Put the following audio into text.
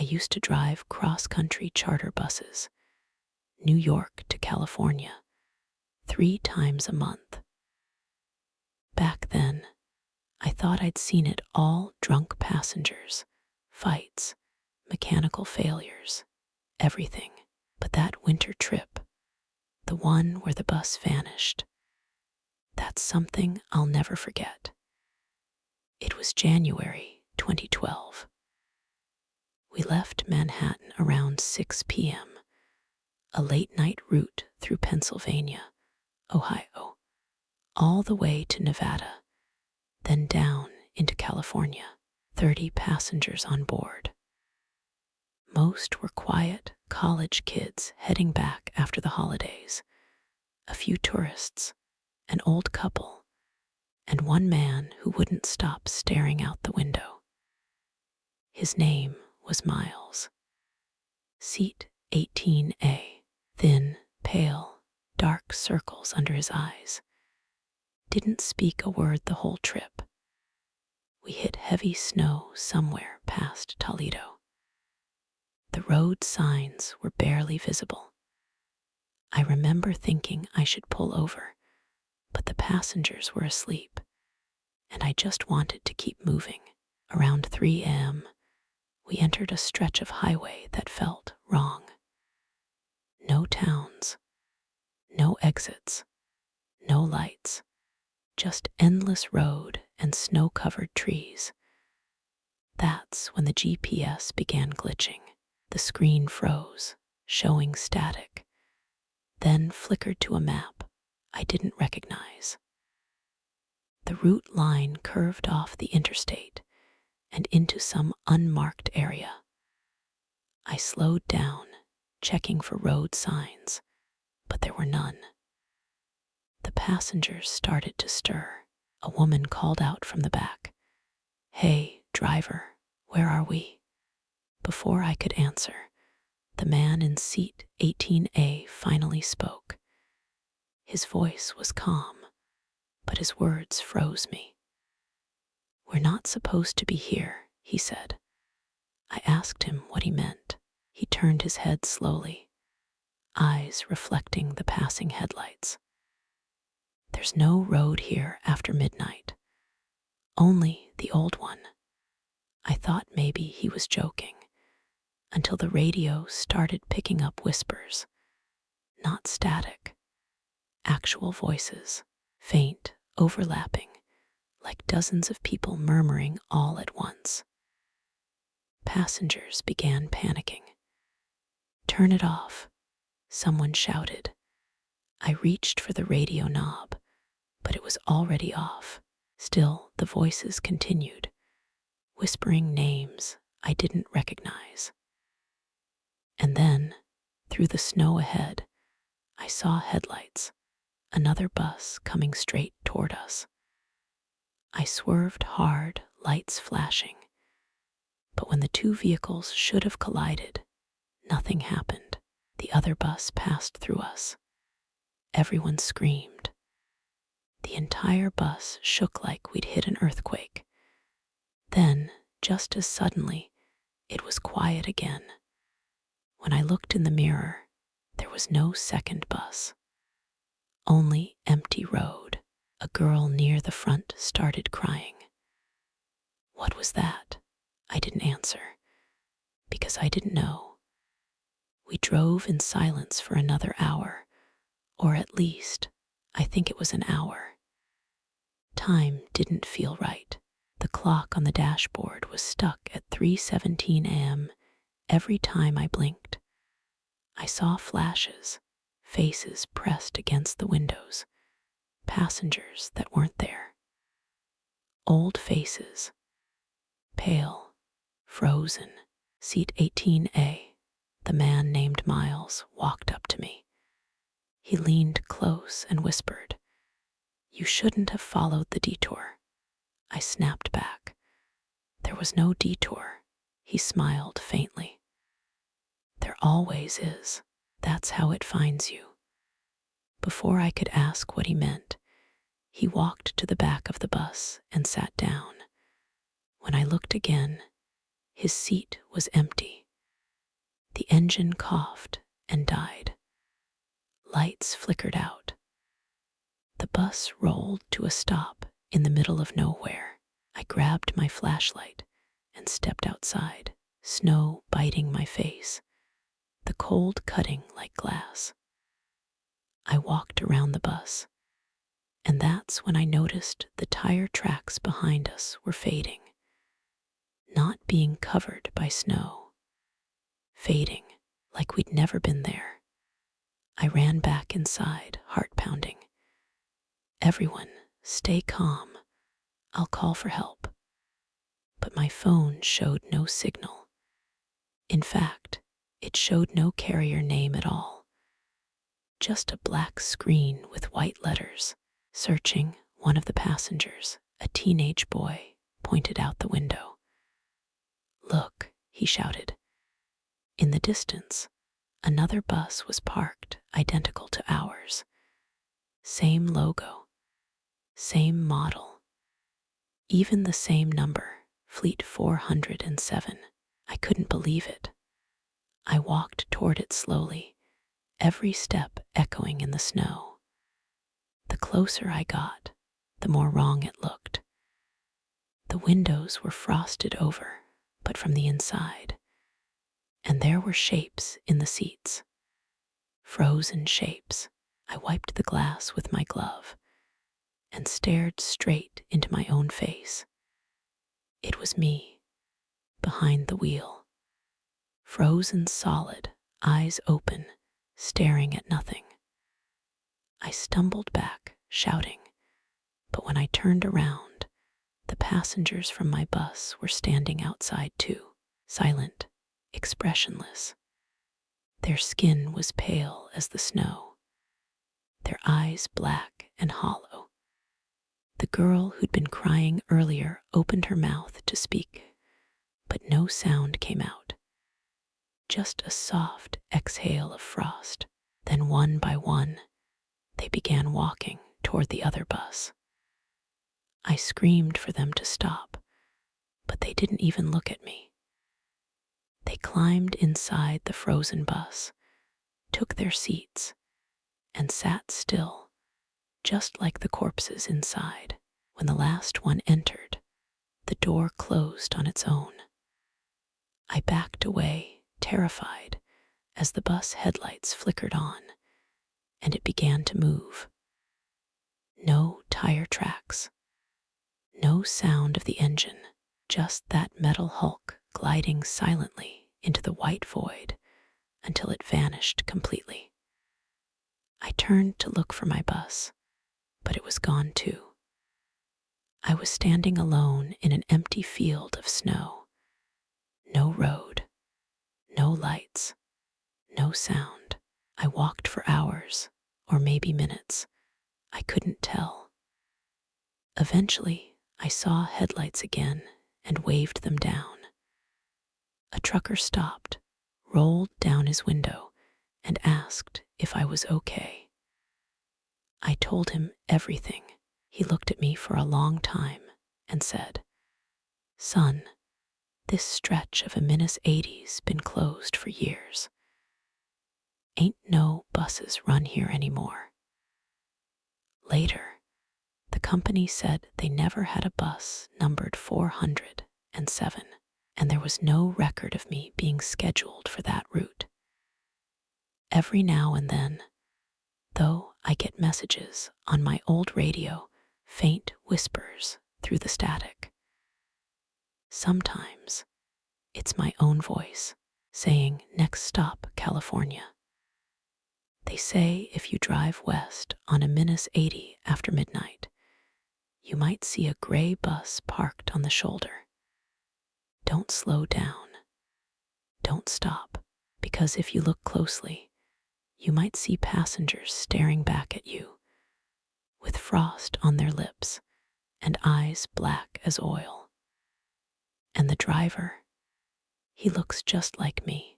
used to drive cross-country charter buses, New York to California, 3 times a month. Back then, I thought I'd seen it all: drunk passengers, fights, mechanical failures, everything. But that winter trip, the one where the bus vanished, that's something I'll never forget. It was January 2012. We left Manhattan around 6 p.m., a late-night route through Pennsylvania, Ohio, all the way to Nevada, then down into California. 30 passengers on board. Most were quiet college kids heading back after the holidays, a few tourists, an old couple, and one man who wouldn't stop staring out the window. His name was Miles. Seat 18A, thin, pale, dark circles under his eyes. Didn't speak a word the whole trip. We hit heavy snow somewhere past Toledo. The road signs were barely visible. I remember thinking I should pull over, but the passengers were asleep, and I just wanted to keep moving. Around 3 a.m., we entered a stretch of highway that felt wrong. No towns, no exits, no lights, just endless road and snow-covered trees. That's when the GPS began glitching. The screen froze, showing static, then flickered to a map I didn't recognize. The route line curved off the interstate and into some unmarked area. I slowed down, checking for road signs, but there were none. The passengers started to stir. A woman called out from the back, "Hey, driver, where are we?" Before I could answer, the man in seat 18A finally spoke. His voice was calm, but his words froze me. "We're not supposed to be here," he said. I asked him what he meant. He turned his head slowly, eyes reflecting the passing headlights. "There's no road here after midnight. Only the old one." I thought maybe he was joking, until the radio started picking up whispers. Not static, actual voices, faint, overlapping, like dozens of people murmuring all at once. Passengers began panicking. "Turn it off," someone shouted. I reached for the radio knob, but it was already off. Still, the voices continued, whispering names I didn't recognize. And then, through the snow ahead, I saw headlights, another bus coming straight toward us. I swerved hard, lights flashing. But when the two vehicles should have collided, nothing happened. The other bus passed through us. Everyone screamed. The entire bus shook like we'd hit an earthquake. Then, just as suddenly, it was quiet again. When I looked in the mirror, there was no second bus. Only empty road. A girl near the front started crying. What was that? I didn't answer, because I didn't know. We drove in silence for another hour, or at least, I think it was an hour. Time didn't feel right. The clock on the dashboard was stuck at 3:17 a.m. Every time I blinked. I saw flashes, faces pressed against the windows, passengers that weren't there. Old faces, pale, frozen. Seat 18A, the man named Miles, walked up to me. He leaned close and whispered, "You shouldn't have followed the detour." I snapped back. "There was no detour." He smiled faintly. "There always is. That's how it finds you." Before I could ask what he meant, he walked to the back of the bus and sat down. When I looked again, his seat was empty. The engine coughed and died. Lights flickered out. The bus rolled to a stop in the middle of nowhere. I grabbed my flashlight and stepped outside, snow biting my face, the cold cutting like glass. I walked around the bus, and that's when I noticed the tire tracks behind us were fading, not being covered by snow, fading like we'd never been there. I ran back inside, heart pounding. Everyone, stay calm. I'll call for help. But my phone showed no signal. In fact, it showed no carrier name at all. Just a black screen with white letters. Searching, one of the passengers, a teenage boy, pointed out the window. "Look," he shouted. In the distance, another bus was parked, identical to ours. Same logo, same model, even the same number, Fleet 407. I couldn't believe it. I walked toward it slowly, every step echoing in the snow. The closer I got, the more wrong it looked. The windows were frosted over, but from the inside, and there were shapes in the seats. Frozen shapes. I wiped the glass with my glove and stared straight into my own face. It was me, behind the wheel, frozen solid, eyes open, staring at nothing. I stumbled back, shouting, but when I turned around, the passengers from my bus were standing outside too, silent, expressionless. Their skin was pale as the snow, their eyes black and hollow. The girl who'd been crying earlier opened her mouth to speak, but no sound came out. Just a soft exhale of frost. Then one by one, they began walking toward the other bus. I screamed for them to stop, but they didn't even look at me. They climbed inside the frozen bus, took their seats, and sat still, just like the corpses inside. When the last one entered, the door closed on its own. I backed away, terrified, as the bus headlights flickered on, and it began to move. No tire tracks, no sound of the engine, just that metal hulk gliding silently into the white void until it vanished completely. I turned to look for my bus, but it was gone too. I was standing alone in an empty field of snow. No road, no lights, no sound. I walked for hours, or maybe minutes. I couldn't tell. Eventually, I saw headlights again and waved them down. A trucker stopped, rolled down his window, and asked if I was okay. I told him everything. He looked at me for a long time and said, "Son, this stretch of a -80's been closed for years. Ain't no buses run here anymore." Later, the company said they never had a bus numbered 407, and there was no record of me being scheduled for that route. Every now and then, though, I get messages on my old radio, faint whispers through the static. Sometimes it's my own voice saying, "Next stop, California." They say if you drive west on a -80 after midnight, you might see a gray bus parked on the shoulder. Don't slow down. Don't stop, because if you look closely, you might see passengers staring back at you, with frost on their lips and eyes black as oil. And the driver, he looks just like me.